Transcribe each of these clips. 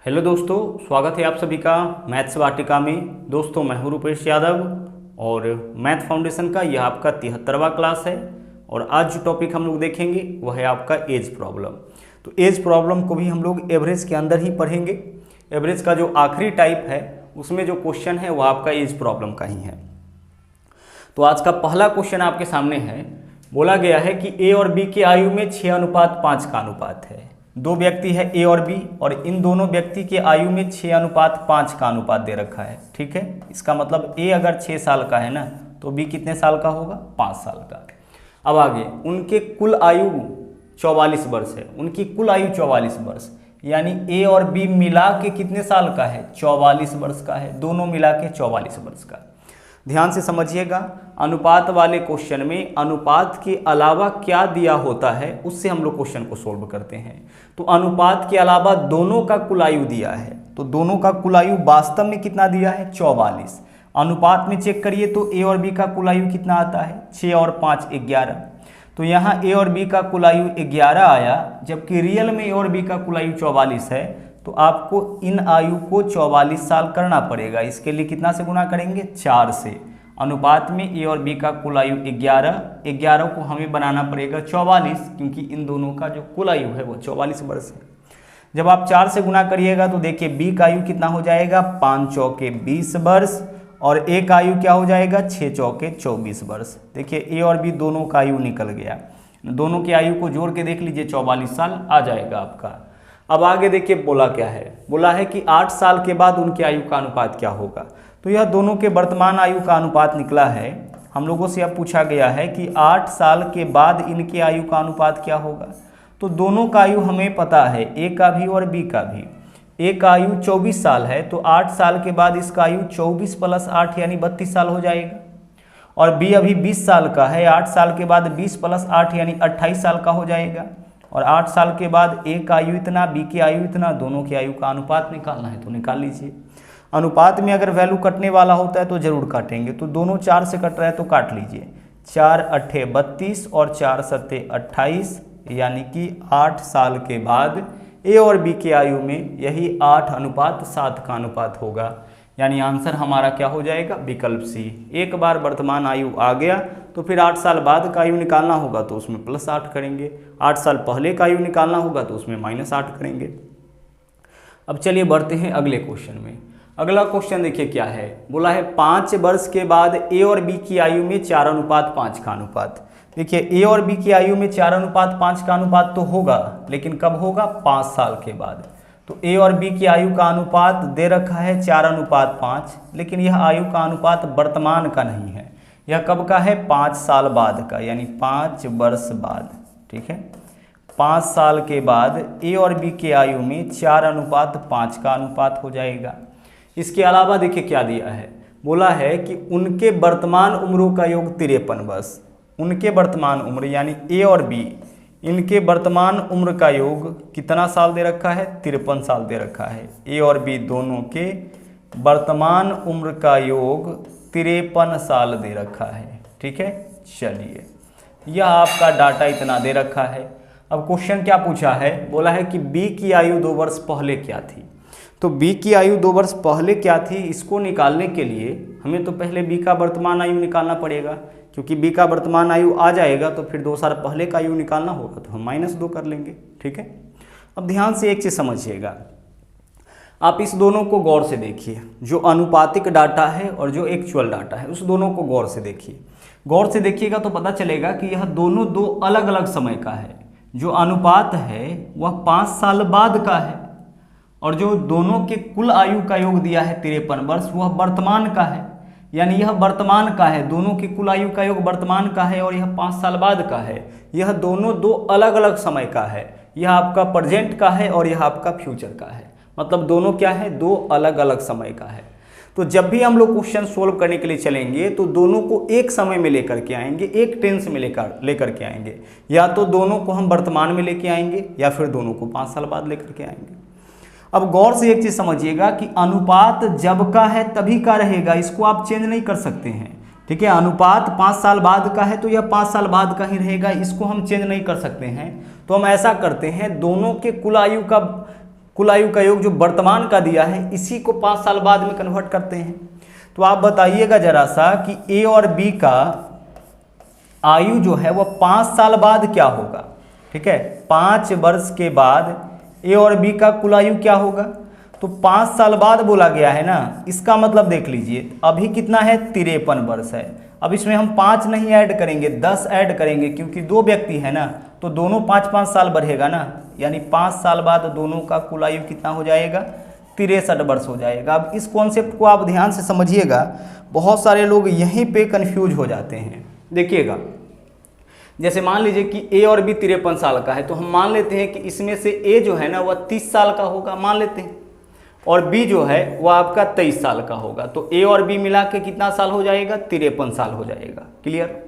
Hello दोस्तों, स्वागत है आप सभी का मैथ्स वाटिका में। दोस्तों मैं हूं रूपेश यादव और मैथ फाउंडेशन का यह आपका 73वां क्लास है। और आज जो टॉपिक हम लोग देखेंगे वह है आपका एज प्रॉब्लम। तो एज प्रॉब्लम को भी हम लोग एवरेज के अंदर ही पढ़ेंगे। एवरेज का जो आखिरी टाइप है उसमें जो क्वेश्चन है वह आपका एज प्रॉब्लम का ही है। तो आज का पहला क्वेश्चन आपके सामने है। बोला गया है कि ए और बी की आयु में 6:5 का अनुपात है। दो व्यक्ति है ए और बी और इन दोनों व्यक्ति की आयु में 6:5 का अनुपात दे रखा है। ठीक है, इसका मतलब ए अगर 6 साल का है ना तो बी कितने साल का होगा? 5 साल का। अब आगे उनके कुल आयु 44 वर्ष है। उनकी कुल आयु 44 वर्ष, यानी ए और बी मिला के कितने साल का है? 44 वर्ष का है। दोनों मिला के 44 वर्ष का। ध्यान से समझिएगा, अनुपात वाले क्वेश्चन में अनुपात के अलावा क्या दिया होता है उससे हम लोग क्वेश्चन को सोल्व करते हैं। तो अनुपात के अलावा दोनों का कुल आयु दिया है, तो दोनों का कुल आयु वास्तव में कितना दिया है? 44। अनुपात में चेक करिए तो ए और बी का कुल आयु कितना आता है? 6 और 5 11। तो यहाँ ए और बी का कुल आयु 11 आया, जबकि रियल में ए और बी का कुल आयु 44 है। तो आपको इन आयु को 44 साल करना पड़ेगा। इसके लिए कितना से गुना करेंगे? 4 से। अनुपात में ए और बी का कुल आयु 11 को हमें बनाना पड़ेगा 44, क्योंकि इन दोनों का जो कुल आयु है वो 44 वर्ष है। जब आप 4 से गुना करिएगा तो देखिए बी का आयु कितना हो जाएगा? 5 चौके 20 वर्ष और ए का आयु क्या हो जाएगा? 6 चौके 24 वर्ष। देखिए ए और बी दोनों का आयु निकल गया। दोनों की आयु को जोड़ के देख लीजिए, 44 साल आ जाएगा आपका। अब आगे देखिए बोला क्या है। बोला है कि 8 साल के बाद उनकी आयु का अनुपात क्या होगा। तो यह दोनों के वर्तमान आयु का अनुपात निकला है। हम लोगों से अब पूछा गया है कि 8 साल के बाद इनकी आयु का अनुपात क्या होगा। तो दोनों का आयु हमें पता है, ए का भी और बी का भी। ए का आयु 24 साल है, तो 8 साल के बाद इसका आयु 24 + 8 यानी 32 साल हो जाएगा। और बी अभी 20 साल का है, 8 साल के बाद 20 + 8 यानी 28 साल का हो जाएगा। और 8 साल के बाद ए का आयु इतना, बी की आयु इतना, दोनों की आयु का अनुपात निकालना है तो निकाल लीजिए। अनुपात में अगर वैल्यू कटने वाला होता है तो जरूर काटेंगे। तो दोनों 4 से कट रहा है तो काट लीजिए। 4 8 32 और 4 7 28, यानी कि 8 साल के बाद ए और बी की आयु में यही 8:7 का अनुपात होगा। यानी आंसर हमारा क्या हो जाएगा? विकल्प सी। एक बार वर्तमान आयु आ गया तो फिर 8 साल बाद का आयु निकालना होगा तो उसमें +8 करेंगे। 8 साल पहले का आयु निकालना होगा तो उसमें -8 करेंगे। अब चलिए बढ़ते हैं अगले क्वेश्चन में। अगला क्वेश्चन देखिए क्या है। बोला है 5 वर्ष के बाद ए और बी की आयु में 4:5 का अनुपात। देखिए ए और बी की आयु में 4:5 का अनुपात तो होगा, लेकिन कब होगा? 5 साल के बाद। तो ए और बी की आयु का अनुपात दे रखा है 4:5, लेकिन यह आयु का अनुपात वर्तमान का नहीं है। यह कब का है? 5 साल बाद का, यानी 5 वर्ष बाद। ठीक है, 5 साल के बाद ए और बी के आयु में 4:5 का अनुपात हो जाएगा। इसके अलावा देखिए क्या दिया है। बोला है कि उनके वर्तमान उम्रों का योग 53 वर्ष। उनके वर्तमान उम्र यानी ए और बी, इनके वर्तमान उम्र का योग कितना साल दे रखा है? 53 साल दे रखा है। ए और बी दोनों के वर्तमान उम्र का योग 53 साल दे रखा है। ठीक है, चलिए यह आपका डाटा इतना दे रखा है। अब क्वेश्चन क्या पूछा है? बोला है कि बी की आयु 2 वर्ष पहले क्या थी। तो बी की आयु 2 वर्ष पहले क्या थी, इसको निकालने के लिए हमें तो पहले बी का वर्तमान आयु निकालना पड़ेगा, क्योंकि बी का वर्तमान आयु आ जाएगा तो फिर 2 साल पहले का आयु निकालना होगा तो हम -2 कर लेंगे। ठीक है, अब ध्यान से एक चीज़ समझिएगा। आप इस दोनों को गौर से देखिए, जो अनुपातिक डाटा है और जो एक्चुअल डाटा है उस दोनों को गौर से देखिए। गौर से देखिएगा तो पता चलेगा कि यह दोनों 2 अलग अलग समय का है। जो अनुपात है वह 5 साल बाद का है, और जो दोनों के कुल आयु का योग दिया है 53 वर्ष वह वर्तमान का है। यानी यह वर्तमान का है, दोनों की कुल आयु का योग वर्तमान का है और यह 5 साल बाद का है। यह दोनों 2 अलग अलग समय का है। यह आपका प्रेजेंट का है और यह आपका फ्यूचर का है। मतलब दोनों क्या है? 2 अलग अलग समय का है। तो जब भी हम लोग क्वेश्चन सोल्व करने के लिए चलेंगे तो दोनों को एक समय में लेकर के आएंगे, एक टेंस में लेकर के आएंगे। या तो दोनों को हम वर्तमान में लेके आएंगे या फिर दोनों को 5 साल बाद लेकर के आएंगे। अब गौर से एक चीज समझिएगा कि अनुपात जब का है तभी का रहेगा, इसको आप चेंज नहीं कर सकते हैं। ठीक है, अनुपात 5 साल बाद का है तो यह 5 साल बाद का ही रहेगा, इसको हम चेंज नहीं कर सकते हैं। तो हम ऐसा करते हैं, दोनों के कुल आयु का कुल आयु का योग जो वर्तमान का दिया है इसी को 5 साल बाद में कन्वर्ट करते हैं। तो आप बताइएगा जरा सा कि ए और बी का आयु जो है वह 5 साल बाद क्या होगा। ठीक है, 5 वर्ष के बाद ए और बी का कुल आयु क्या होगा। तो 5 साल बाद बोला गया है ना, इसका मतलब देख लीजिए अभी कितना है 53 वर्ष है। अब इसमें हम 5 नहीं ऐड करेंगे, 10 ऐड करेंगे, क्योंकि 2 व्यक्ति है ना, तो दोनों 5-5 साल बढ़ेगा ना, यानी 5 साल बाद दोनों का कुल आयु कितना हो जाएगा 63 वर्ष हो जाएगा। अब इस कॉन्सेप्ट को आप ध्यान से समझिएगा, बहुत सारे लोग यहीं पे कंफ्यूज हो जाते हैं। देखिएगा, जैसे मान लीजिए कि ए और बी 53 साल का है, तो हम मान लेते हैं कि इसमें से ए जो है ना वह 30 साल का होगा, मान लेते हैं, और बी जो है वह आपका 23 साल का होगा। तो ए और बी मिला के कितना साल हो जाएगा 53 साल हो जाएगा। क्लियर।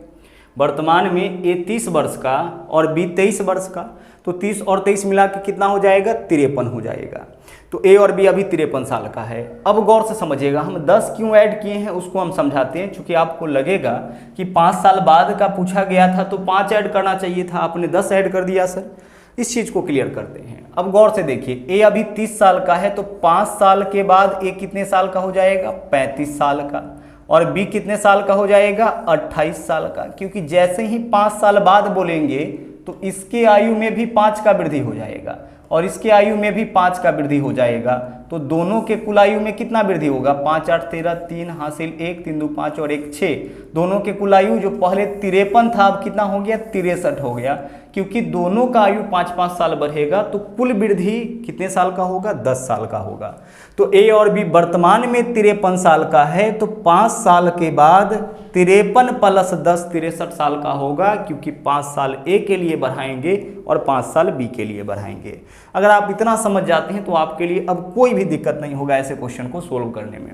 वर्तमान में ए 30 वर्ष का और बी 23 वर्ष का, तो 30 और 23 मिला के कितना हो जाएगा 53 हो जाएगा। तो ए और बी अभी 53 साल का है। अब गौर से समझिएगा, हम 10 क्यों ऐड किए हैं उसको हम समझाते हैं, क्योंकि आपको लगेगा कि 5 साल बाद का पूछा गया था तो 5 ऐड करना चाहिए था, आपने 10 ऐड कर दिया सर। इस चीज़ को क्लियर करते हैं। अब गौर से देखिए, ए अभी 30 साल का है, तो 5 साल के बाद ए कितने साल का हो जाएगा 35 साल का, और बी कितने साल का हो जाएगा 28 साल का, क्योंकि जैसे ही 5 साल बाद बोलेंगे तो इसके आयु में भी 5 का वृद्धि हो जाएगा और इसके आयु में भी 5 का वृद्धि हो जाएगा। तो दोनों के कुल आयु में कितना वृद्धि होगा 5 8 13, 3 हासिल 1, 3 2 5 और 1 6। दोनों के कुल आयु जो पहले 53 था अब कितना हो गया 63 हो गया, क्योंकि दोनों का आयु 5-5 साल बढ़ेगा। तो कुल वृद्धि कितने साल का होगा 10 साल का होगा। तो ए और बी वर्तमान में 53 साल का है, तो 5 साल के बाद 53 + 10 63 साल का होगा, क्योंकि 5 साल ए के लिए बढ़ाएंगे और 5 साल बी के लिए बढ़ाएंगे। अगर आप इतना समझ जाते हैं तो आपके लिए अब कोई भी दिक्कत नहीं होगा ऐसे क्वेश्चन को सोल्व करने में।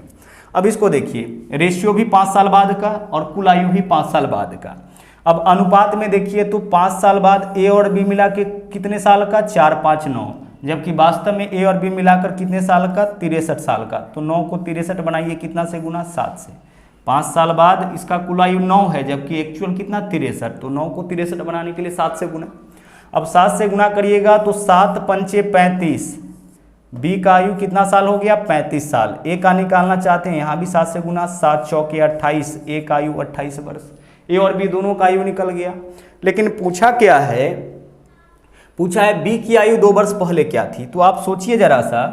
अब इसको देखिए, रेशियो भी 5 साल बाद का और कुल आयु भी 5 साल बाद का। अब अनुपात में देखिए तो 5 साल बाद ए और बी मिला के कितने साल का 4 5 9, जबकि वास्तव में ए और बी मिलाकर कितने साल का 63 साल का। तो 9 को 63 बनाइए, कितना से गुना 7 से। 5 साल बाद इसका कुल आयु 9 है, जबकि एक्चुअल कितना 63, तो 9 को 63 बनाने के लिए 7 से गुना। अब 7 से गुना करिएगा तो 7 पंचे 35, बी का आयु कितना साल हो गया 35 साल। ए का निकालना चाहते हैं, यहाँ भी 7 से गुना, 7 चौके 28, ए का आयु 28 वर्ष। ए और बी दोनों का आयु निकल गया। लेकिन पूछा क्या है, पूछा है बी की आयु 2 वर्ष पहले क्या थी। तो आप सोचिए जरा सा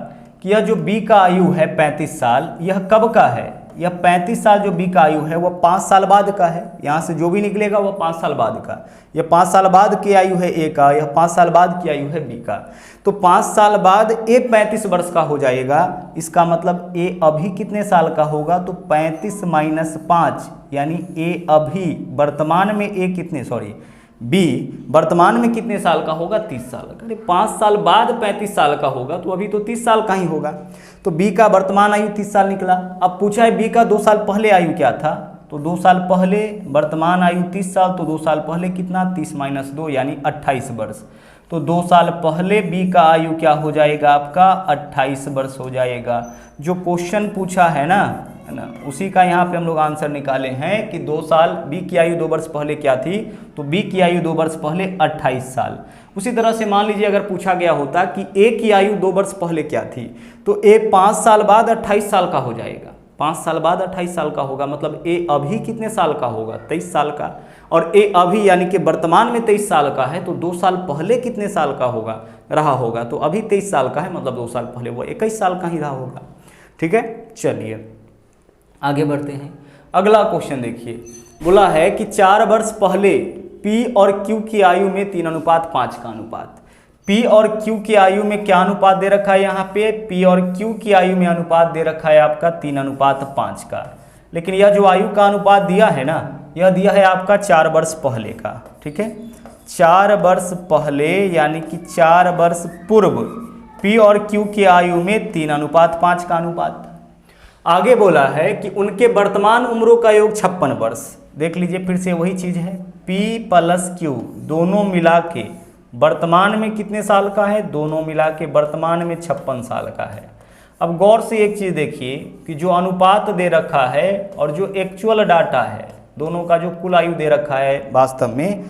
कि यह जो बी का आयु है 35 साल, यह कब का है। यह 35 साल जो बी का आयु है वह 5 साल बाद का है। यहाँ से जो भी निकलेगा वह 5 साल बाद का। यह 5 साल बाद की आयु है ए का, यह 5 साल बाद की आयु है बी का। तो 5 साल बाद ए 35 वर्ष का हो जाएगा। इसका मतलब ए अभी कितने साल का होगा, तो 35 - 5, यानी ए अभी वर्तमान में ए कितने बी वर्तमान में कितने साल का होगा 30 साल का। अरे 5 साल बाद 35 साल का होगा, तो अभी तो 30 साल का ही होगा। तो बी का वर्तमान आयु 30 साल निकला। अब पूछा है बी का 2 साल पहले आयु क्या था, तो 2 साल पहले वर्तमान आयु 30 साल, तो 2 साल पहले कितना 30 - 2 यानी 28 वर्ष। तो 2 साल पहले बी का आयु क्या हो जाएगा आपका 28 वर्ष हो जाएगा। जो क्वेश्चन पूछा है ना उसी का यहाँ पे हम लोग आंसर निकाले हैं कि 2 साल बी की आयु 2 वर्ष पहले क्या थी, तो बी की आयु 2 वर्ष पहले 28 साल। उसी तरह से मान लीजिए अगर पूछा गया होता कि ए की आयु 2 वर्ष पहले क्या थी, तो ए 5 साल बाद 28 साल का हो जाएगा। 5 साल बाद 28 साल का होगा, मतलब ए अभी कितने साल का होगा 23 साल का। और ए अभी यानी कि वर्तमान में 23 साल का है, तो 2 साल पहले कितने साल का होगा रहा होगा, तो अभी 23 साल का है, मतलब 2 साल पहले वो 21 साल का ही रहा होगा। ठीक है, चलिए आगे बढ़ते हैं। अगला क्वेश्चन देखिए, बोला है कि 4 वर्ष पहले P और Q की आयु में 3:5 का अनुपात। P और Q की आयु में क्या अनुपात दे रखा है, यहाँ पे P और Q की आयु में अनुपात दे रखा है आपका 3:5 का। लेकिन यह जो आयु का अनुपात दिया है ना, यह दिया है आपका 4 वर्ष पहले का। ठीक है, 4 वर्ष पहले यानी कि 4 वर्ष पूर्व P और Q की आयु में 3:5 का अनुपात। आगे बोला है कि उनके वर्तमान उम्रों का योग 56 वर्ष। देख लीजिए फिर से वही चीज़ है, P + Q दोनों मिला के वर्तमान में कितने साल का है, दोनों मिला के वर्तमान में 56 साल का है। अब गौर से एक चीज़ देखिए कि जो अनुपात दे रखा है और जो एक्चुअल डाटा है, दोनों का जो कुल आयु दे रखा है वास्तव में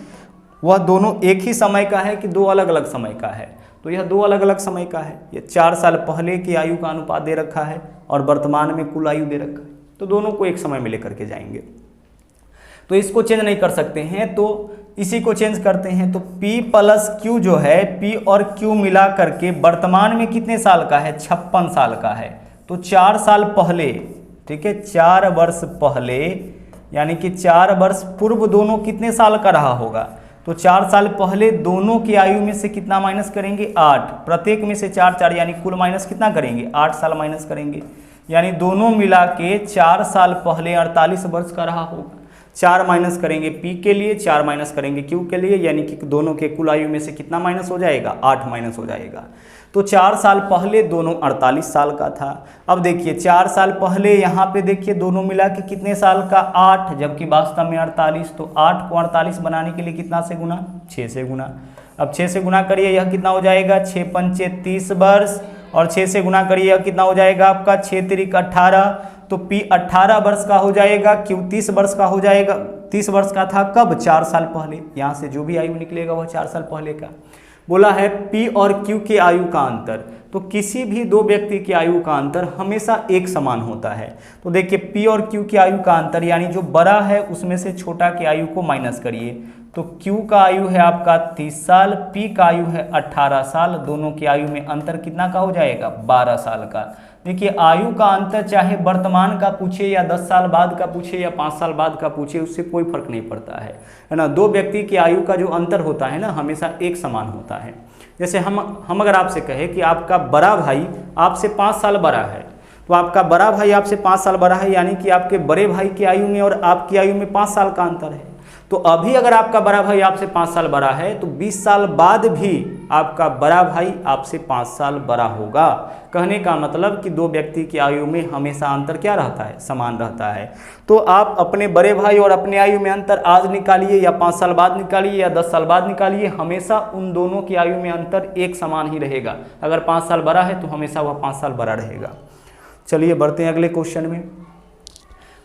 वह दोनों एक ही समय का है कि 2 अलग अलग समय का है। तो यह दो अलग अलग समय का है। ये 4 साल पहले की आयु का अनुपात दे रखा है और वर्तमान में कुल आयु दे रखा है, तो दोनों को एक समय में लेकर के जाएंगे। तो इसको चेंज नहीं कर सकते हैं, तो इसी को चेंज करते हैं। तो P प्लस Q जो है, P और Q मिला करके वर्तमान में कितने साल का है, 56 साल का है। तो 4 साल पहले, ठीक है, 4 वर्ष पहले यानी कि 4 वर्ष पूर्व दोनों कितने साल का रहा होगा। तो 4 साल पहले दोनों की आयु में से कितना माइनस करेंगे, 8, प्रत्येक में से 4 4 यानी कुल माइनस कितना करेंगे, 8 साल माइनस करेंगे, यानी दोनों मिला के 4 साल पहले 48 वर्ष का रहा होगा। 4 माइनस करेंगे P के लिए, 4 माइनस करेंगे Q के लिए, यानी कि दोनों के कुल आयु में से कितना माइनस हो जाएगा, 8 माइनस हो जाएगा। तो 4 साल पहले दोनों 48 साल का था। अब देखिए 4 साल पहले यहाँ पे देखिए दोनों मिला के कितने साल का, 8, जबकि वास्तव में 48। तो 8 को 48 बनाने के लिए कितना से गुना, 6 से गुना। अब 6 से गुना करिए, यह कितना हो जाएगा, 6 पंचे 30 वर्ष, और 6 से गुना करिए, यह कितना हो जाएगा आपका 6 तिरिक 18। तो P 18 वर्ष का हो जाएगा, Q 30 वर्ष का हो जाएगा। 30 वर्ष का था कब, 4 साल पहले। यहाँ से जो भी आयु निकलेगा वह 4 साल पहले का। बोला है P और Q के आयु का अंतर, तो किसी भी दो व्यक्ति की आयु का अंतर हमेशा एक समान होता है। तो देखिए P और Q की आयु का अंतर, यानी जो बड़ा है उसमें से छोटा की आयु को माइनस करिए। तो Q का आयु है आपका 30 साल, P का आयु है 18 साल, दोनों की आयु में अंतर कितना का हो जाएगा, 12 साल का। देखिए आयु का अंतर चाहे वर्तमान का पूछे या 10 साल बाद का पूछे या 5 साल बाद का पूछे, उससे कोई फर्क नहीं पड़ता है ना। दो व्यक्ति की आयु का जो अंतर होता है ना, हमेशा एक समान होता है। जैसे हम अगर आपसे कहें कि आपका बड़ा भाई आपसे 5 साल बड़ा है, तो आपका बड़ा भाई आपसे 5 साल बड़ा है, यानी कि आपके बड़े भाई की आयु में और आपकी आयु में 5 साल का अंतर है। तो अभी अगर आपका बड़ा भाई आपसे 5 साल बड़ा है, तो 20 साल बाद भी आपका बड़ा भाई आपसे 5 साल बड़ा होगा। कहने का मतलब कि दो व्यक्ति की आयु में हमेशा अंतर क्या रहता है, समान रहता है। तो आप अपने बड़े भाई और अपने आयु में अंतर आज निकालिए या 5 साल बाद निकालिए या 10 साल बाद निकालिए, हमेशा उन दोनों की आयु में अंतर एक समान ही रहेगा। अगर 5 साल बड़ा है तो हमेशा वह 5 साल बड़ा रहेगा। चलिए बढ़ते हैं अगले क्वेश्चन में।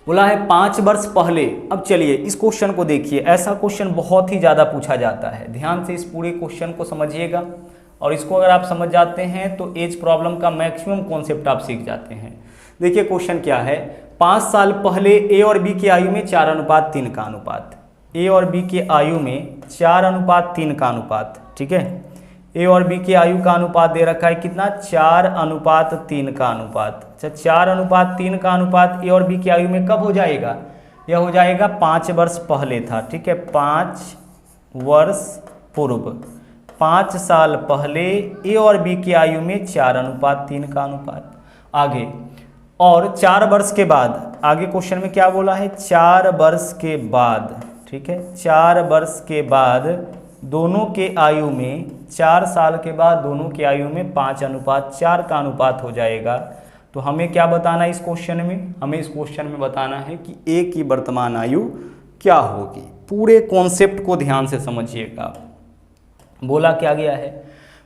बोला है 5 वर्ष पहले। अब चलिए इस क्वेश्चन को देखिए, ऐसा क्वेश्चन बहुत ही ज़्यादा पूछा जाता है। ध्यान से इस पूरे क्वेश्चन को समझिएगा, और इसको अगर आप समझ जाते हैं तो एज प्रॉब्लम का मैक्सिमम कॉन्सेप्ट आप सीख जाते हैं। देखिए क्वेश्चन क्या है, 5 साल पहले ए और बी की आयु में 4:3 का अनुपात। ए और बी की आयु में 4:3 का अनुपात, ठीक है। ए और बी की आयु का अनुपात दे रखा है कितना, 4:3 का अनुपात। अच्छा 4:3 का अनुपात ए और बी की आयु में कब हो जाएगा, यह हो जाएगा 5 वर्ष पहले था, ठीक है। 5 वर्ष पूर्व, 5 साल पहले ए और बी की आयु में 4:3 का अनुपात। आगे और 4 वर्ष के बाद, आगे क्वेश्चन में क्या बोला है, 4 वर्ष के बाद, ठीक है। 4 वर्ष के बाद दोनों के आयु में, 4 साल के बाद दोनों की आयु में 5:4 का अनुपात हो जाएगा। तो हमें क्या बताना है इस क्वेश्चन में, हमें इस क्वेश्चन में बताना है कि ए की वर्तमान आयु क्या होगी। पूरे कॉन्सेप्ट को ध्यान से समझिएगा। बोला क्या गया है,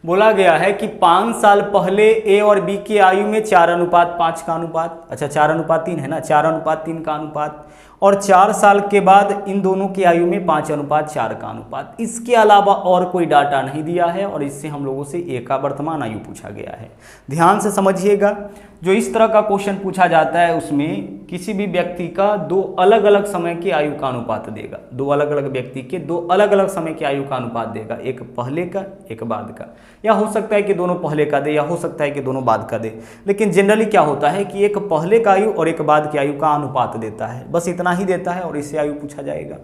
बोला गया है कि 5 साल पहले ए और बी की आयु में 4:5 का अनुपात, अच्छा 4:3 है ना, 4:3 का अनुपात, और 4 साल के बाद इन दोनों की आयु में 5:4 का अनुपात। इसके अलावा और कोई डाटा नहीं दिया है, और इससे हम लोगों से ए का वर्तमान आयु पूछा गया है। ध्यान से समझिएगा, जो इस तरह का क्वेश्चन पूछा जाता है उसमें किसी भी व्यक्ति का 2 अलग अलग समय की आयु का अनुपात देगा। 2 अलग अलग व्यक्ति के 2 अलग अलग समय की आयु का अनुपात देगा, एक पहले का एक बाद का, या हो सकता है कि दोनों पहले का दे, या हो सकता है कि दोनों बाद का दे। लेकिन जनरली क्या होता है कि एक पहले का आयु और एक बाद की आयु का अनुपात देता है, बस इतना ही देता है, और इससे आयु पूछा जाएगा।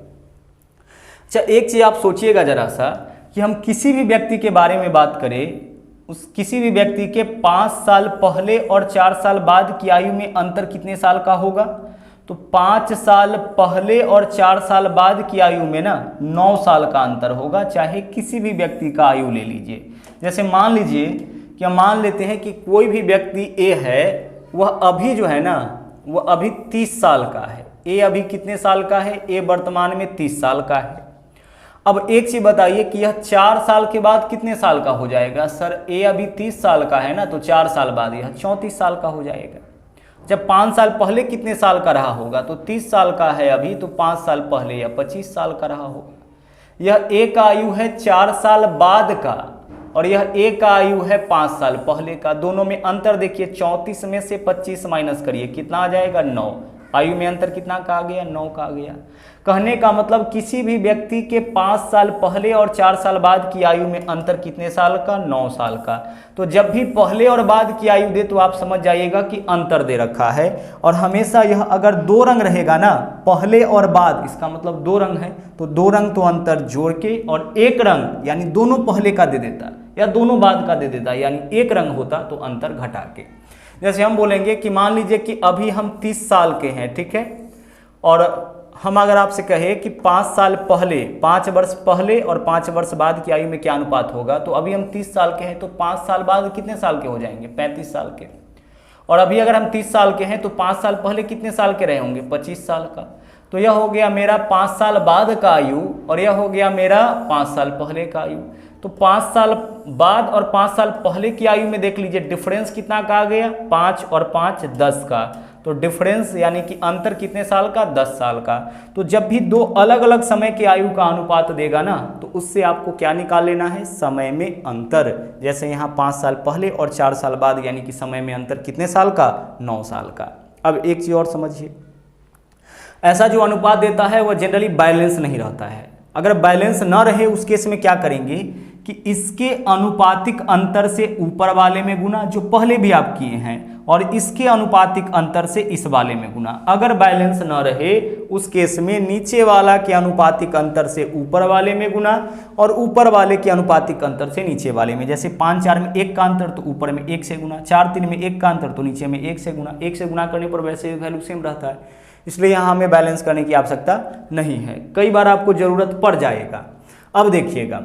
अच्छा एक चीज आप सोचिएगा जरा सा, कि हम किसी भी व्यक्ति के बारे में बात करें, उस किसी भी व्यक्ति के 5 साल पहले और 4 साल बाद की आयु में अंतर कितने साल का होगा। तो 5 साल पहले और 4 साल बाद की आयु में ना 9 साल का अंतर होगा, चाहे किसी भी व्यक्ति का आयु ले लीजिए। जैसे मान लीजिए कि हम मान लेते हैं कि कोई भी व्यक्ति ए है, वह अभी जो है ना, वह अभी 30 साल का है। ए अभी कितने साल का है, ए वर्तमान में 30 साल का है। अब एक चीज बताइए कि यह 4 साल के बाद कितने साल का हो जाएगा। सर ए अभी 30 साल का है ना, तो 4 साल बाद यह 34 साल का हो जाएगा। जब 5 साल पहले कितने साल का रहा होगा, तो 30 साल का है अभी, तो 5 साल पहले या 25 साल का रहा होगा। यह ए का आयु है 4 साल बाद का, और यह ए का आयु है 5 साल पहले का। दोनों में अंतर देखिए, 34 में से 25 माइनस करिए, कितना आ जाएगा 9। आयु में अंतर कितना का आ गया, 9 का आ गया। कहने का मतलब किसी भी व्यक्ति के 5 साल पहले और 4 साल बाद की आयु में अंतर कितने साल का, 9 साल का। तो जब भी पहले और बाद की आयु दे तो आप समझ जाइएगा कि अंतर दे रखा है। और हमेशा यह अगर 2 रंग रहेगा ना, पहले और बाद, इसका मतलब 2 रंग है तो 2 रंग तो अंतर जोड़ के, और 1 रंग यानी दोनों पहले का दे देता या दोनों बाद का दे देता, यानी 1 रंग होता तो अंतर घटा के। जैसे हम बोलेंगे कि मान लीजिए कि अभी हम 30 साल के हैं, ठीक है, और हम अगर आपसे कहे कि 5 साल पहले, 5 वर्ष पहले और 5 वर्ष बाद की आयु में क्या अनुपात होगा, तो अभी हम 30 साल के हैं तो 5 साल बाद कितने साल के हो जाएंगे, 35 साल के। और अभी अगर हम 30 साल के हैं तो 5 साल पहले कितने साल के रहे होंगे, 25 साल का। तो यह हो गया मेरा 5 साल बाद का आयु और यह हो गया मेरा 5 साल पहले का आयु। तो 5 साल बाद और 5 साल पहले की आयु में देख लीजिए डिफरेंस कितना का आ गया, 5 और 5 10 का। तो डिफरेंस यानी कि अंतर कितने साल का, 10 साल का। तो जब भी 2 अलग अलग समय की आयु का अनुपात देगा ना, तो उससे आपको क्या निकाल लेना है, समय में अंतर। जैसे यहाँ 5 साल पहले और 4 साल बाद, यानी कि समय में अंतर कितने साल का, 9 साल का। अब एक चीज़ और समझिए, ऐसा जो अनुपात देता है वह जनरली बैलेंस नहीं रहता है। अगर बैलेंस ना रहे उस केस में क्या करेंगे कि इसके अनुपातिक अंतर से ऊपर वाले में गुना, जो पहले भी आप किए हैं, और इसके अनुपातिक अंतर से इस वाले में गुना। अगर बैलेंस ना रहे उस केस में नीचे वाला के अनुपातिक अंतर से ऊपर वाले में गुना और ऊपर वाले के अनुपातिक अंतर से नीचे वाले में। जैसे 5 4 में 1 का अंतर तो ऊपर में 1 से गुना, 4 3 में 1 का अंतर तो नीचे में 1 से गुना। 1 से गुना करने पर वैसे वैल्यू सेम रहता है, इसलिए यहाँ हमें बैलेंस करने की आवश्यकता नहीं है। कई बार आपको जरूरत पड़ जाएगा। अब देखिएगा,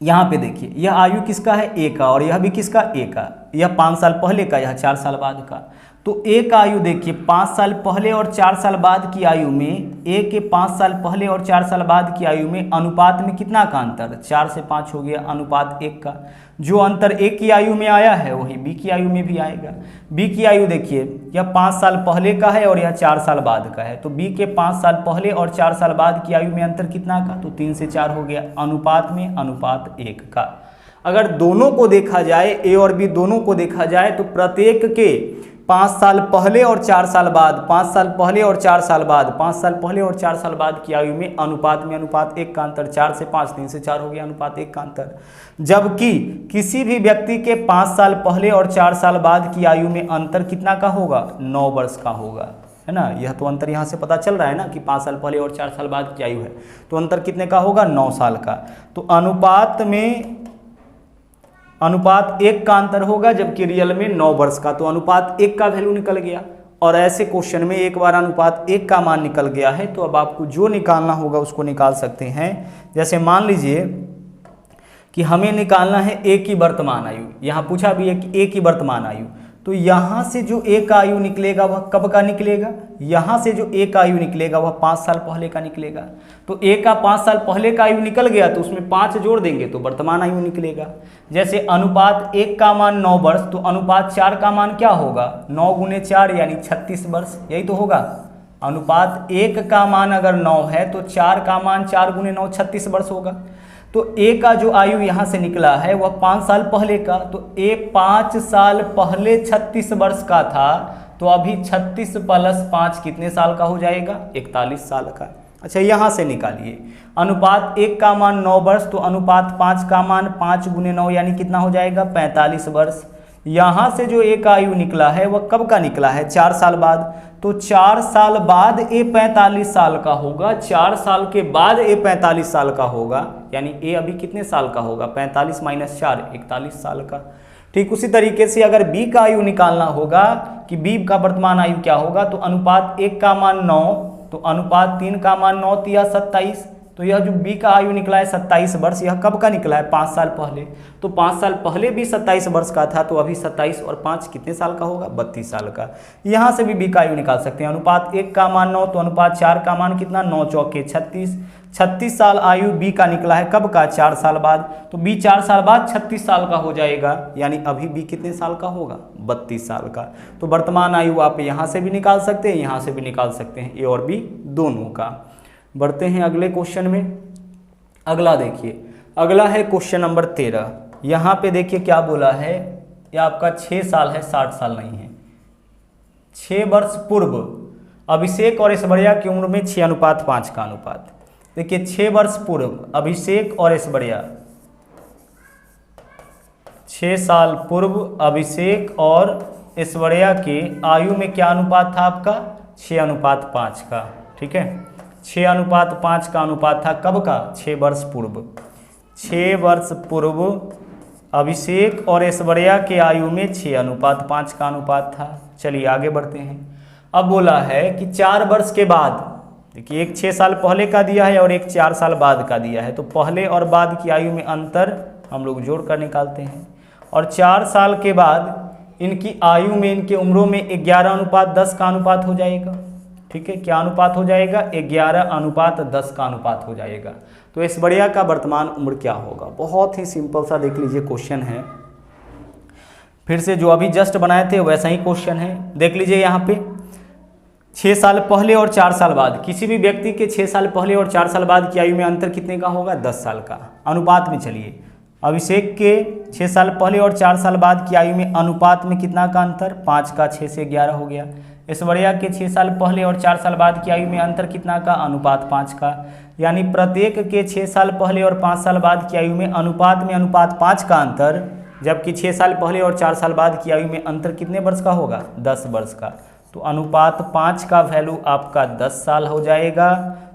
यहाँ पे देखिए, यह आयु किसका है, ए का, और यह भी किसका, ए का। यह 5 साल पहले का, यह 4 साल बाद का। तो ए का आयु देखिए 5 साल पहले और 4 साल बाद की आयु में, ए के 5 साल पहले और 4 साल बाद की आयु में अनुपात में कितना का अंतर, 4 से 5 हो गया, अनुपात 1 का। जो अंतर ए की आयु में आया है वही बी की आयु में भी आएगा। बी की आयु देखिए, यह 5 साल पहले का है और यह 4 साल बाद का है। तो बी के 5 साल पहले और 4 साल बाद की आयु में अंतर कितना का, तो 3 से 4 हो गया, अनुपात में अनुपात 1 का। अगर दोनों को देखा जाए, ए और बी दोनों को देखा जाए, तो प्रत्येक के 5 साल पहले और 4 साल बाद, 5 साल पहले और 4 साल बाद, 5 साल पहले और 4 साल बाद की आयु में अनुपात 1 का अंतर, 4 से 5, 3 से 4 हो गया, अनुपात 1 का अंतर। जबकि किसी भी व्यक्ति के 5 साल पहले और 4 साल बाद की आयु में अंतर कितना का होगा, 9 वर्ष का होगा, है ना। यह तो अंतर यहाँ से पता चल रहा है ना कि 5 साल पहले और 4 साल बाद की आयु है, तो अंतर कितने का होगा, 9 साल का। तो अनुपात 1 का अंतर होगा, जबकि रियल में 9 वर्ष का। तो अनुपात 1 का वैल्यू निकल गया। और ऐसे क्वेश्चन में एक बार अनुपात 1 का मान निकल गया है तो अब आपको जो निकालना होगा उसको निकाल सकते हैं। जैसे मान लीजिए कि हमें निकालना है ए की वर्तमान आयु, यहाँ पूछा भी है कि ए की वर्तमान आयु, तो यहाँ से जो ए का आयु निकलेगा वह कब का निकलेगा, यहाँ से जो ए का आयु निकलेगा वह 5 साल पहले का निकलेगा। तो ए का 5 साल पहले का आयु निकल गया तो उसमें 5 जोड़ देंगे तो वर्तमान आयु निकलेगा। जैसे अनुपात 1 का मान 9 वर्ष, तो अनुपात 4 का मान क्या होगा, 9 गुने 4 यानी 36 वर्ष, यही तो होगा। अनुपात 1 का मान अगर 9 है तो 4 का मान 4 गुने 9 36 वर्ष होगा। तो ए का जो आयु यहाँ से निकला है वह 5 साल पहले का, तो ए 5 साल पहले 36 वर्ष का था, तो अभी 36 प्लस 5 कितने साल का हो जाएगा, 41 साल का। अच्छा, यहाँ से निकालिए, अनुपात 1 का मान 9 वर्ष, तो अनुपात 5 का मान 5 गुने 9 यानी कितना हो जाएगा, 45 वर्ष। यहाँ से जो ए का आयु निकला है वह कब का निकला है, 4 साल बाद, तो 4 साल बाद ए 45 साल का होगा, 4 साल के बाद ए 45 साल का होगा, यानी ए अभी कितने साल का होगा, 45 माइनस 4 41 साल का। ठीक उसी तरीके से अगर बी का आयु निकालना होगा कि बी का वर्तमान आयु क्या होगा, तो अनुपात 1 का मान 9, तो अनुपात 3 का मान 9 तिया 27, तो यह जो बी का आयु निकला है 27 वर्ष, यह कब का निकला है, 5 साल पहले। तो 5 साल पहले भी 27 वर्ष का था, तो अभी 27 और 5 कितने साल का होगा, 32 साल का। यहाँ से भी बी का आयु निकाल सकते हैं। अनुपात 1 का मान 9, तो अनुपात 4 का मान कितना, 9 चौके 36, 36 साल आयु बी का निकला है, कब का, 4 साल बाद। तो बी 4 साल बाद 36 साल का हो जाएगा, यानी अभी बी कितने साल का होगा, 32 साल का। तो वर्तमान आयु आप यहाँ से भी निकाल सकते हैं, यहाँ से भी निकाल सकते हैं, ए और बी दोनों का। बढ़ते हैं अगले क्वेश्चन में। अगला देखिए, अगला है क्वेश्चन नंबर 13। यहाँ पे देखिए क्या बोला है, ये आपका 6 साल है, 60 साल नहीं है। 6 वर्ष पूर्व अभिषेक और ऐश्वर्या की उम्र में 6:5 का अनुपात। देखिए 6 वर्ष पूर्व अभिषेक और ऐश्वर्या, 6 साल पूर्व अभिषेक और ऐश्वर्या के आयु में क्या अनुपात था आपका, 6:5 का। ठीक है, 6:5 का अनुपात था, कब का, 6 वर्ष पूर्व। 6 वर्ष पूर्व अभिषेक और ऐश्वर्या के आयु में 6:5 का अनुपात था। चलिए आगे बढ़ते हैं। अब बोला है कि 4 वर्ष के बाद, देखिए एक 6 साल पहले का दिया है और एक 4 साल बाद का दिया है, तो पहले और बाद की आयु में अंतर हम लोग जोड़ कर निकालते हैं। और 4 साल के बाद इनकी आयु में, इनके उम्रों में 11:10 का अनुपात हो जाएगा। ठीक है, क्या अनुपात हो जाएगा, 11:10 का अनुपात हो जाएगा। तो ऐश्वर्या का वर्तमान उम्र क्या होगा, बहुत ही सिंपल सा देख लीजिए क्वेश्चन है। फिर से जो अभी जस्ट बनाए थे वैसा ही क्वेश्चन है, देख लीजिए यहाँ पे 6 साल पहले और 4 साल बाद, किसी भी व्यक्ति के 6 साल पहले और 4 साल बाद की आयु में अंतर कितने का होगा, 10 साल का। अनुपात में चलिए, अभिषेक के 6 साल पहले और 4 साल बाद की आयु में अनुपात में कितना का अंतर, 5 का, 6 से 11 हो गया। ऐश्वर्या के 6 साल पहले और 4 साल बाद की आयु में अंतर कितना का, अनुपात 5 का। यानी प्रत्येक के 6 साल पहले और 5 साल बाद की आयु में अनुपात 5 का अंतर, जबकि 6 साल पहले और 4 साल बाद की आयु में अंतर कितने वर्ष का होगा, 10 वर्ष का। तो अनुपात 5 का वैल्यू आपका 10 साल हो जाएगा।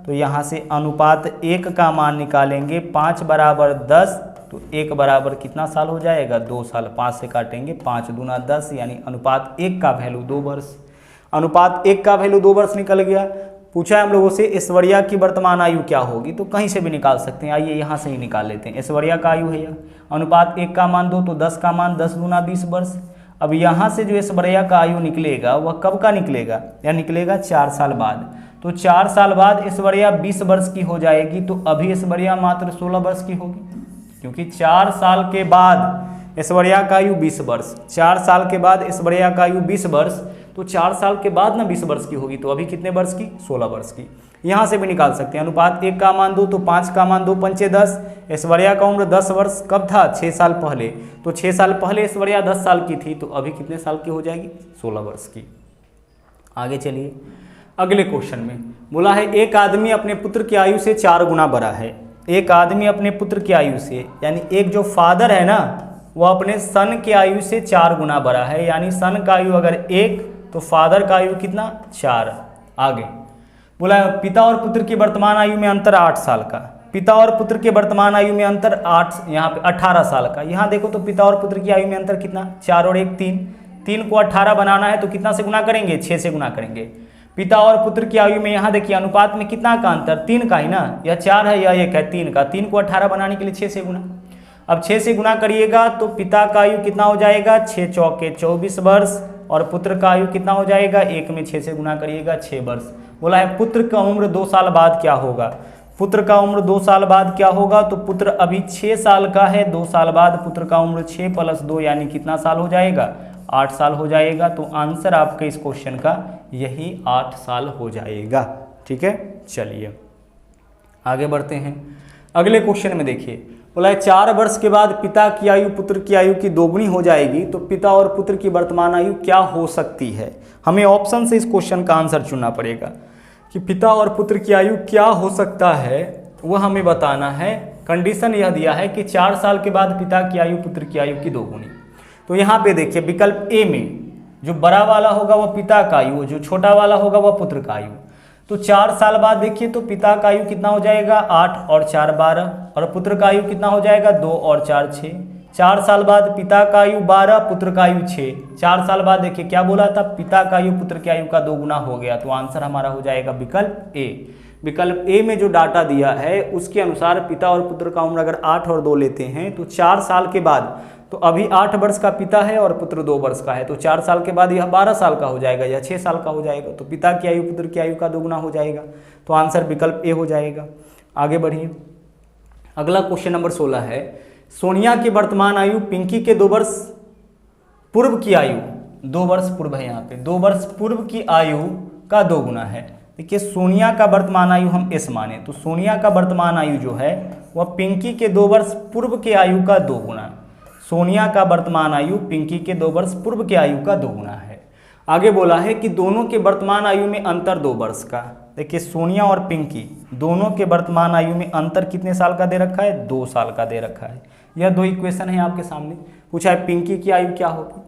तो यहाँ से अनुपात 1 का मान निकालेंगे, 5 बराबर 10, तो 1 बराबर कितना साल हो जाएगा, 2 साल। 5 से काटेंगे, 5 दूना 10, यानी अनुपात 1 का वैल्यू 2 वर्ष। अनुपात 1 का वैल्यू 2 वर्ष निकल गया। पूछा है हम लोगों से ऐश्वर्या की वर्तमान आयु क्या होगी, तो कहीं से भी निकाल सकते हैं। आइए यहाँ से ही निकाल लेते हैं। ऐश्वर्या का आयु है, अनुपात 1 का मान 2, तो 10 का मान 10 दूना 20 वर्ष। अब यहाँ से जो ऐश्वर्या का आयु निकलेगा वह कब का निकलेगा, या निकलेगा 4 साल बाद। तो 4 साल बाद ऐश्वर्या 20 वर्ष की हो जाएगी, तो अभी ऐश्वर्या मात्र 16 वर्ष की होगी, क्योंकि 4 साल के बाद ऐश्वर्या का आयु 20 वर्ष। 4 साल के बाद ऐश्वर्या का आयु 20 वर्ष, तो 4 साल के बाद ना 20 वर्ष की होगी, तो अभी कितने वर्ष की, 16 वर्ष की। यहाँ से भी निकाल सकते हैं। अनुपात 1 का मान 2, तो 5 का मान 2 पंचे 10। ऐश्वर्या का उम्र 10 वर्ष कब था, 6 साल पहले। तो 6 साल पहले ऐश्वर्या 10 साल की थी, तो अभी कितने साल की हो जाएगी, 16 वर्ष की। आगे चलिए अगले क्वेश्चन में बोला है एक आदमी अपने पुत्र की आयु से 4 गुना बड़ा है। एक आदमी अपने पुत्र की आयु से, यानी एक जो फादर है ना, वह अपने सन के आयु से 4 गुना बड़ा है। यानी सन का आयु अगर 1, तो फादर का आयु कितना, 4। आगे बोला पिता और पुत्र की वर्तमान आयु में अंतर 8 साल का। पिता और पुत्र के वर्तमान आयु में अंतर 8, यहाँ पे 18 साल का। यहाँ देखो तो पिता और पुत्र की आयु में अंतर कितना, 4 और 1 3। 3 को 18 बनाना है तो कितना से गुना करेंगे, 6 से गुना करेंगे। पिता और पुत्र की आयु में यहाँ देखिए अनुपात में कितना का अंतर, 3 का ही ना, यह 4 है यह 1 है, 3 का। 3 को 18 बनाने के लिए 6 से गुना। अब 6 से गुना करिएगा तो पिता का आयु कितना हो जाएगा, 6 चौके 24 वर्ष, और पुत्र का आयु कितना हो जाएगा, 1 में 6 से गुना करिएगा, 6 वर्ष। बोला है पुत्र का उम्र 2 साल बाद क्या होगा। पुत्र का उम्र 2 साल बाद क्या होगा, तो पुत्र अभी 6 साल का है, 2 साल बाद पुत्र का उम्र 6 + 2 यानी कितना साल हो जाएगा, 8 साल हो जाएगा। तो आंसर आपके इस क्वेश्चन का यही 8 साल हो जाएगा। ठीक है, चलिए आगे बढ़ते हैं। अगले क्वेश्चन में देखिए बोला है 4 वर्ष के बाद पिता की आयु पुत्र की आयु की दोगुनी हो जाएगी, तो पिता और पुत्र की वर्तमान आयु क्या हो सकती है। हमें ऑप्शन से इस क्वेश्चन का आंसर चुनना पड़ेगा कि पिता और पुत्र की आयु क्या हो सकता है, वह हमें बताना है। कंडीशन यह दिया है कि 4 साल के बाद पिता की आयु पुत्र की आयु की दोगुनी। तो यहाँ पे देखिए विकल्प ए में जो बड़ा वाला होगा वह पिता का आयु, जो छोटा वाला होगा वह पुत्र का आयु। तो 4 साल बाद देखिए तो पिता का आयु कितना हो जाएगा, 8 और 4 12, और पुत्र का आयु कितना हो जाएगा, 2 और 4 6। 4 साल बाद पिता का आयु 12, पुत्र का आयु 6। 4 साल बाद देखिए क्या बोला था, पिता का आयु पुत्र की आयु का 2 गुना हो गया। तो आंसर हमारा हो जाएगा विकल्प ए। विकल्प ए में जो डाटा दिया है उसके अनुसार पिता और पुत्र का उम्र अगर 8 और 2 लेते हैं तो 4 साल के बाद, तो अभी 8 वर्ष का पिता है और पुत्र 2 वर्ष का है, तो 4 साल के बाद यह 12 साल का हो जाएगा, यह 6 साल का हो जाएगा। तो पिता की आयु पुत्र की आयु का 2 गुना हो जाएगा। तो आंसर विकल्प ए हो जाएगा। आगे बढ़िए, अगला क्वेश्चन नंबर 16 है सोनिया की वर्तमान आयु पिंकी के 2 वर्ष पूर्व की आयु, 2 वर्ष पूर्व है यहाँ पे, 2 वर्ष पूर्व की आयु का 2 गुना है। देखिए सोनिया का वर्तमान आयु हम एस माने, तो सोनिया का वर्तमान आयु जो है वह पिंकी के 2 वर्ष पूर्व के आयु का 2 गुना। सोनिया का वर्तमान आयु पिंकी के 2 वर्ष पूर्व की आयु का 2 गुना है। आगे बोला है कि दोनों के वर्तमान आयु में अंतर 2 वर्ष का। देखिए सोनिया और पिंकी दोनों के वर्तमान आयु में अंतर कितने साल का दे रखा है, 2 साल का दे रखा है। यह 2 इक्वेशन है आपके सामने। पूछा है पिंकी की आयु क्या होगी।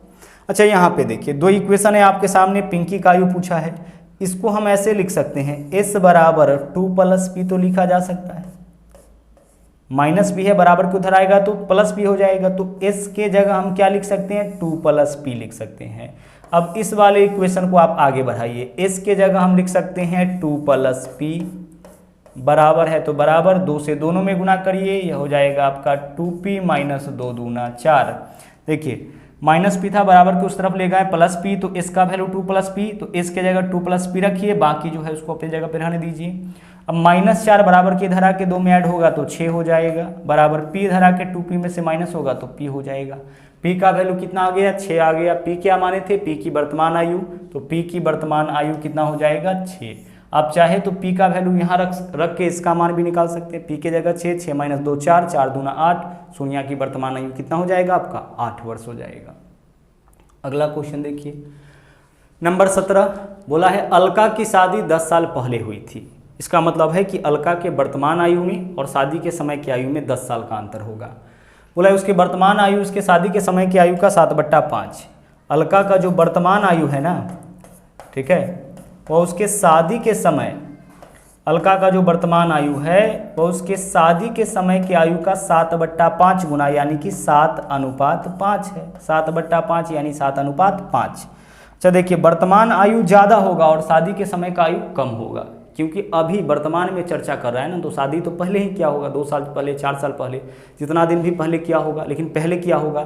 अच्छा यहाँ पे देखिए 2 इक्वेशन है आपके सामने, पिंकी का आयु पूछा है। इसको हम ऐसे लिख सकते हैं s बराबर 2 + p तो लिखा जा सकता है, माइनस भी है बराबर के उधर आएगा तो प्लस भी हो जाएगा, तो s के जगह हम क्या लिख सकते हैं 2 + p लिख सकते हैं। अब इस वाले इक्वेशन को आप आगे बढ़ाइए, s के जगह हम लिख सकते हैं 2 + p बराबर है तो बराबर 2 से दोनों में गुना करिए, यह हो जाएगा आपका 2p - 2 दूना 4। देखिए माइनस पी था बराबर के उस तरफ ले गए प्लस पी, तो s का वैल्यू 2 + p, तो s के जगह 2 + p रखिए, बाकी जो है उसको अपनी जगह पर रहने दीजिए। अब -4 बराबर के धरा के 2 में ऐड होगा तो 6 हो जाएगा, बराबर p धरा के 2p में से माइनस होगा तो p हो जाएगा। p का वैल्यू कितना आ गया, 6 आ गया। p क्या माने थे, p की वर्तमान आयु, तो p की वर्तमान आयु कितना हो जाएगा 6। आप चाहे तो p का वैल्यू यहाँ रख के इसका मान भी निकाल सकते हैं। p के जगह 6, 6 - 2 4, 4 दूना 8। सोनिया की वर्तमान आयु कितना हो जाएगा आपका 8 वर्ष हो जाएगा। अगला क्वेश्चन देखिए नंबर 17, बोला है अलका की शादी 10 साल पहले हुई थी। इसका मतलब है कि अलका के वर्तमान आयु में और शादी के समय की आयु में 10 साल का अंतर होगा। बोला है उसके वर्तमान आयु उसके शादी के समय की आयु का 7/5। अलका का जो वर्तमान आयु है ना, ठीक है, वह उसके शादी के समय, अलका का जो वर्तमान आयु है वह उसके शादी के समय की आयु का 7/5 गुना, यानी कि 7:5 है। 7/5 यानी 7:5। अच्छा देखिए वर्तमान आयु ज़्यादा होगा और शादी के समय का आयु कम होगा, क्योंकि अभी वर्तमान में चर्चा कर रहा है ना, तो शादी तो पहले ही किया होगा, 2 साल पहले, 4 साल पहले, जितना दिन भी पहले किया होगा, लेकिन पहले किया होगा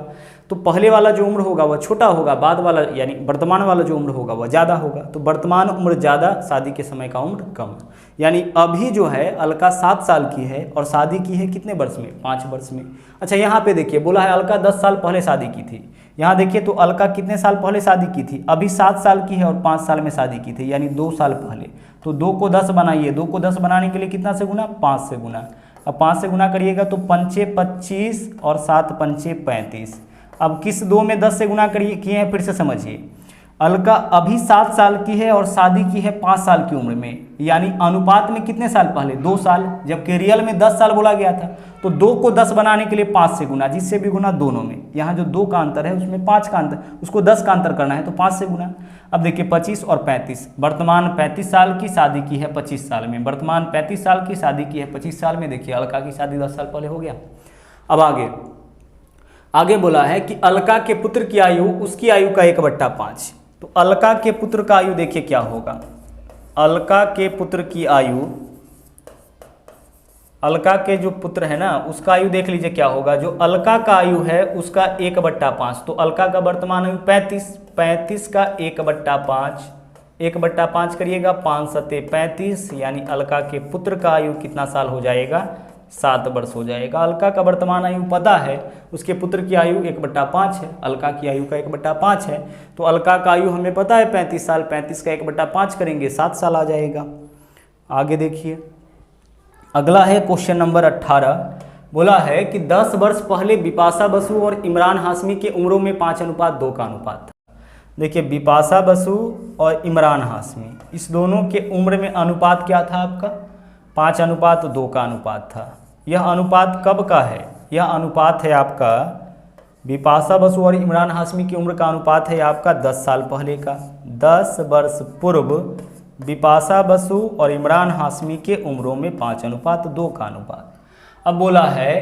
तो पहले वाला जो उम्र होगा वह छोटा होगा, बाद वाला यानी वर्तमान वाला जो उम्र होगा वह ज़्यादा होगा। तो वर्तमान उम्र ज़्यादा, शादी के समय का उम्र कम, यानी अभी जो है अलका 7 साल की है और शादी की है कितने वर्ष में, 5 वर्ष में। अच्छा यहाँ पे देखिए बोला है अलका 10 साल पहले शादी की थी। यहाँ देखिए तो अलका कितने साल पहले शादी की थी, अभी 7 साल की है और 5 साल में शादी की थी, यानी 2 साल पहले। तो 2 को 10 बनाइए, 2 को 10 बनाने के लिए कितना से गुना, 5 से गुना। अब 5 से गुना करिएगा तो 5 × 25 और 7 × 5 = 35। अब किस 2 में 10 से गुना करिए किए हैं, फिर से समझिए। अलका अभी 7 साल की है और शादी की है 5 साल की उम्र में, यानी अनुपात में कितने साल पहले, 2 साल, जबकि रियल में 10 साल बोला गया था। तो 2 को 10 बनाने के लिए 5 से गुना, जिससे भी गुना दोनों में, यहाँ जो 2 का अंतर है उसमें 5 का अंतर, उसको 10 का अंतर करना है तो 5 से गुना। अब देखिए 25 और 35, वर्तमान 35 साल की, शादी की है 25 साल में। वर्तमान 35 साल की, शादी की है 25 साल में। देखिए अलका की शादी 10 साल पहले हो गया। अब आगे बोला है कि अलका के पुत्र की आयु उसकी आयु का 1/5। तो अलका के पुत्र का आयु देखिए क्या होगा, अलका के पुत्र की आयु, अलका के जो पुत्र है ना उसका आयु देख लीजिए क्या होगा। जो अलका का आयु है उसका 1/5, तो अलका का वर्तमान आयु 35, 35 का 1/5, 1/5 करिएगा, 5 × 7 = 35, यानी अलका के पुत्र का आयु कितना साल हो जाएगा, 7 वर्ष हो जाएगा। अलका का वर्तमान आयु पता है, उसके पुत्र की आयु 1/5 है, अलका की आयु का 1/5 है, तो अलका का आयु हमें पता है 35 साल, 35 का 1/5 करेंगे 7 साल आ जाएगा। आगे देखिए अगला है क्वेश्चन नंबर 18, बोला है कि 10 वर्ष पहले बिपाशा बसु और इमरान हाशमी के उम्रों में 5:2 का अनुपात था। देखिए बिपाशा बसु और इमरान हाशमी, इस दोनों के उम्र में अनुपात क्या था आपका, 5:2 का अनुपात था। यह अनुपात कब का है, यह अनुपात है आपका बिपाशा बसु और इमरान हाशमी की उम्र का अनुपात है आपका 10 साल पहले का। 10 वर्ष पूर्व बिपाशा बसु और इमरान हाशमी के उम्रों में 5:2 का अनुपात। अब बोला है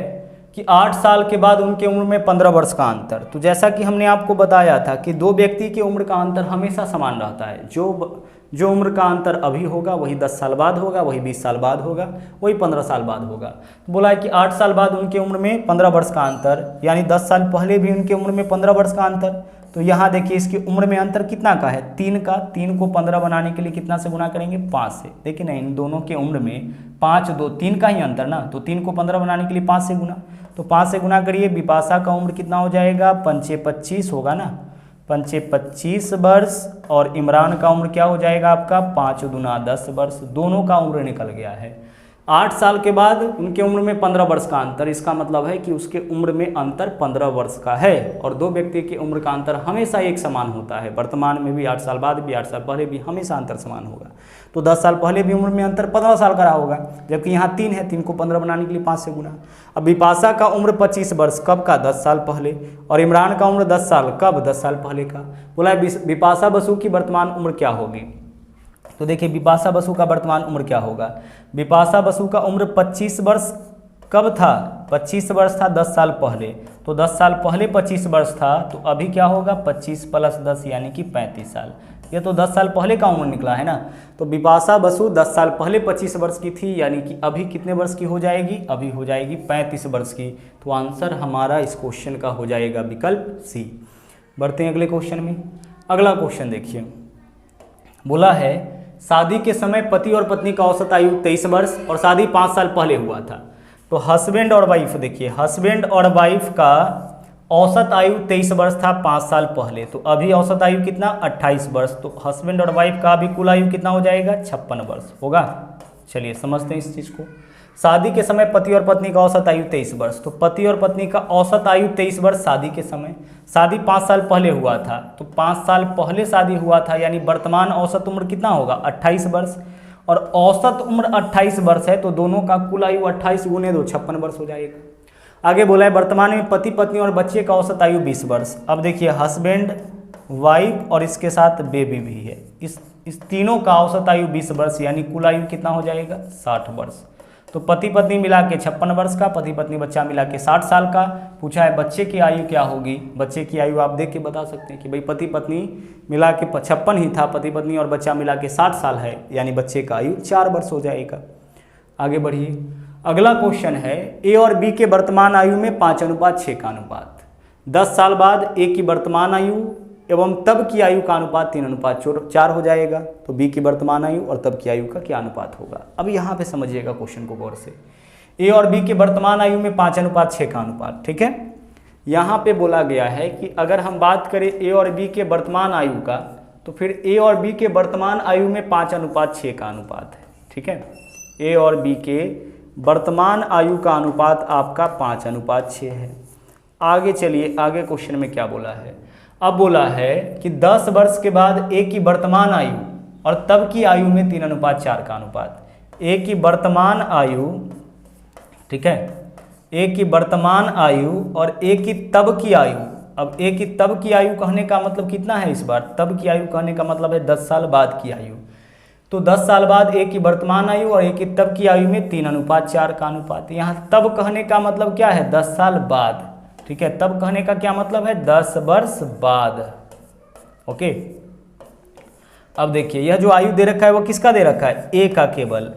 कि 8 साल के बाद उनके उम्र में 15 वर्ष का अंतर। तो जैसा कि हमने आपको बताया था कि 2 व्यक्ति की उम्र का अंतर हमेशा समान रहता है, जो उम्र का अंतर अभी होगा वही 10 साल बाद होगा, वही 20 साल बाद होगा, वही 15 साल बाद होगा। तो बोला है कि 8 साल बाद उनके उम्र में 15 वर्ष का अंतर, यानी 10 साल पहले भी उनके उम्र में 15 वर्ष का अंतर। तो यहाँ देखिए इसकी उम्र में अंतर कितना का है, 3 का। 3 को 15 बनाने के लिए कितना से गुना करेंगे, 5 से। देखिए ना इन दोनों के उम्र में 5, 2, 3 का ही अंतर ना, तो 3 को 15 बनाने के लिए 5 से गुना, तो 5 से गुना करिए। बिपाशा का उम्र कितना हो जाएगा, 5 × 25 होगा ना, 5 × 25 वर्ष, और इमरान का उम्र क्या हो जाएगा आपका 5 × 10 वर्ष। दोनों का उम्र निकल गया है। 8 साल के बाद उनके उम्र में 15 वर्ष का अंतर, इसका मतलब है कि उसके उम्र में अंतर 15 वर्ष का है। और दो व्यक्ति की उम्र का अंतर हमेशा एक समान होता है, वर्तमान में भी 8 साल बाद भी 8 साल पहले भी हमेशा अंतर समान होगा। तो 10 साल पहले भी उम्र में अंतर 15 साल का रहा होगा, जबकि यहाँ 3 है, 3 को 15 बनाने के लिए 5 से गुना। अब बिपाशा का उम्र 25 वर्ष, कब का? 10 साल पहले। और इमरान का उम्र 10 साल, कब? 10 साल पहले का। बोला बिपाशा बसु की वर्तमान उम्र क्या होगी? तो देखिए बिपाशा बसु का वर्तमान उम्र क्या होगा? बिपाशा बसु का उम्र 25 वर्ष कब था? 25 वर्ष था 10 साल पहले। तो 10 साल पहले 25 वर्ष था, तो अभी क्या होगा? 25 + 10 यानी कि 35 साल। ये तो 10 साल पहले का उम्र निकला है ना। तो बिपाशा बसु 10 साल पहले 25 वर्ष की थी, यानी कि अभी कितने वर्ष की हो जाएगी? अभी हो जाएगी 35 वर्ष की। तो आंसर हमारा इस क्वेश्चन का हो जाएगा विकल्प सी। बढ़ते हैं अगले क्वेश्चन में। अगला क्वेश्चन देखिए, बोला है शादी के समय पति और पत्नी का औसत आयु 23 वर्ष और शादी 5 साल पहले हुआ था। तो हस्बैंड और वाइफ, देखिए हस्बैंड और वाइफ का औसत आयु 23 वर्ष था 5 साल पहले। तो अभी औसत आयु कितना? 28 वर्ष। तो हस्बैंड और वाइफ का अभी कुल आयु कितना हो जाएगा? 56 वर्ष होगा। चलिए समझते हैं इस चीज़ को। शादी के समय पति और पत्नी का औसत आयु 23 वर्ष। तो पति और पत्नी का औसत आयु 23 वर्ष शादी के समय। शादी 5 साल पहले हुआ था, तो 5 साल पहले शादी हुआ था, यानी वर्तमान औसत उम्र कितना होगा? 28 वर्ष। और औसत उम्र 28 वर्ष है, तो दोनों का कुल आयु 28 × 2 56 वर्ष हो जाएगा। आगे बोला है वर्तमान में पति पत्नी और बच्चे का औसत आयु 20 वर्ष। अब देखिए हस्बैंड, वाइफ और इसके साथ बेबी भी है, इस तीनों का औसत आयु 20 वर्ष, यानी कुल आयु कितना हो जाएगा? 60 वर्ष। तो पति पत्नी मिला के 56 वर्ष का, पति पत्नी बच्चा मिला के 60 साल का। पूछा है बच्चे की आयु क्या होगी? बच्चे की आयु आप देख के बता सकते हैं कि भाई पति पत्नी मिला के 56 ही था, पति पत्नी और बच्चा मिला के 60 साल है, यानी बच्चे का आयु 4 वर्ष हो जाएगा। आगे बढ़िए। अगला क्वेश्चन है ए और बी के वर्तमान आयु में 5:6 का अनुपात। 10 साल बाद ए की वर्तमान आयु एवं तब की आयु का अनुपात 3:4 हो जाएगा। तो बी की वर्तमान आयु और तब की आयु का क्या अनुपात होगा? अब यहाँ पे समझिएगा क्वेश्चन को गौर से। ए और बी के वर्तमान आयु में 5:6 का अनुपात, ठीक है। यहाँ पे बोला गया है कि अगर हम बात करें ए और बी के वर्तमान आयु का, तो फिर ए और बी के वर्तमान आयु में 5:6 का अनुपात है, ठीक है। ए और बी के वर्तमान आयु का अनुपात आपका 5:6 है। आगे चलिए, आगे क्वेश्चन में क्या बोला है? अब बोला है कि 10 वर्ष के बाद ए की वर्तमान आयु और तब की आयु में 3:4 का अनुपात। ए की वर्तमान आयु, ठीक है, ए की वर्तमान आयु और ए की तब की आयु। अब ए की तब की आयु कहने का मतलब कितना है? इस बार तब की आयु कहने का मतलब है 10 साल बाद की आयु। तो 10 साल बाद ए की वर्तमान आयु और ए की तब की आयु में 3:4 का अनुपात। यहाँ तब कहने का मतलब क्या है? 10 साल बाद, ठीक है। तब कहने का क्या मतलब है? 10 वर्ष बाद। ओके, अब देखिए यह जो आयु दे रखा है वो किसका दे रखा है? ए का केवल,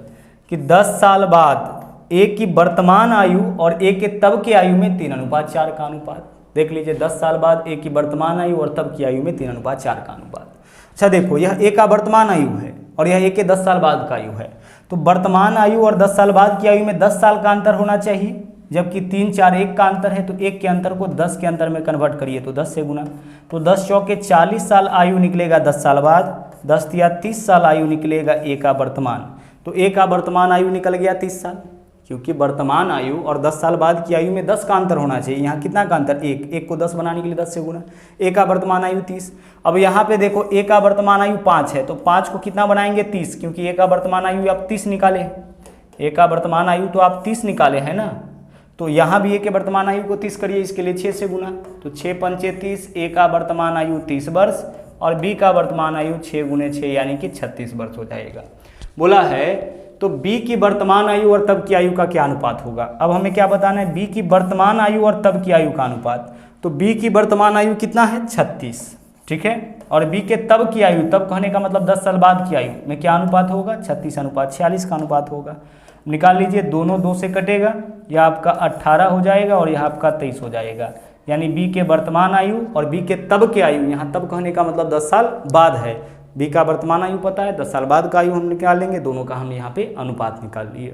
कि 10 साल बाद ए की वर्तमान आयु और ए के तब की आयु में 3:4 का अनुपात। देख लीजिए 10 साल बाद ए की वर्तमान आयु और तब की आयु में 3:4 का अनुपात। अच्छा देखो, यह ए का वर्तमान आयु है और यह ए के 10 साल बाद का आयु है। तो वर्तमान आयु और 10 साल बाद की आयु में 10 साल का अंतर होना चाहिए, जबकि 3, 4, 1 का अंतर है। तो 1 के अंतर को 10 के अंतर में कन्वर्ट करिए तो 10 से गुना। तो 10 चौके 40 साल आयु निकलेगा 10 साल बाद, 10 या 30 साल आयु निकलेगा ए का वर्तमान। तो ए का वर्तमान आयु निकल गया 30 साल, क्योंकि वर्तमान आयु और 10 साल बाद की आयु में 10 का अंतर होना चाहिए। यहाँ कितना का अंतर? 1 को 10 बनाने के लिए 10 से गुना। ए का वर्तमान आयु 30। अब यहाँ पे देखो ए का वर्तमान आयु 5 है, तो 5 को कितना बनाएंगे? 30, क्योंकि ए का वर्तमान आयु आप 30 निकाले। ए का वर्तमान आयु तो आप 30 निकाले हैं ना, तो यहाँ भी ए के वर्तमान आयु को 30 करिए, इसके लिए 6 से गुना। तो 6 पंचे 30, ए का वर्तमान आयु 30 वर्ष और बी का वर्तमान आयु 6 × 6 यानी कि 36 वर्ष हो जाएगा। बोला है तो बी की वर्तमान आयु और तब की आयु का क्या अनुपात होगा? अब हमें क्या बताना है? बी की वर्तमान आयु और तब की आयु का अनुपात। तो बी की वर्तमान आयु कितना है? 36, ठीक है। और बी के तब की आयु, तब कहने का मतलब 10 साल बाद की आयु में क्या अनुपात होगा? 36:46 का अनुपात होगा। निकाल लीजिए, दोनों 2 से कटेगा, यह आपका 18 हो जाएगा और यह आपका 23 हो जाएगा। यानी बी के वर्तमान आयु और बी के तब के आयु, यहाँ तब कहने का मतलब 10 साल बाद है। बी का वर्तमान आयु पता है, 10 साल बाद का आयु हम निकाल लेंगे, दोनों का हम यहाँ पे अनुपात निकाल लिए।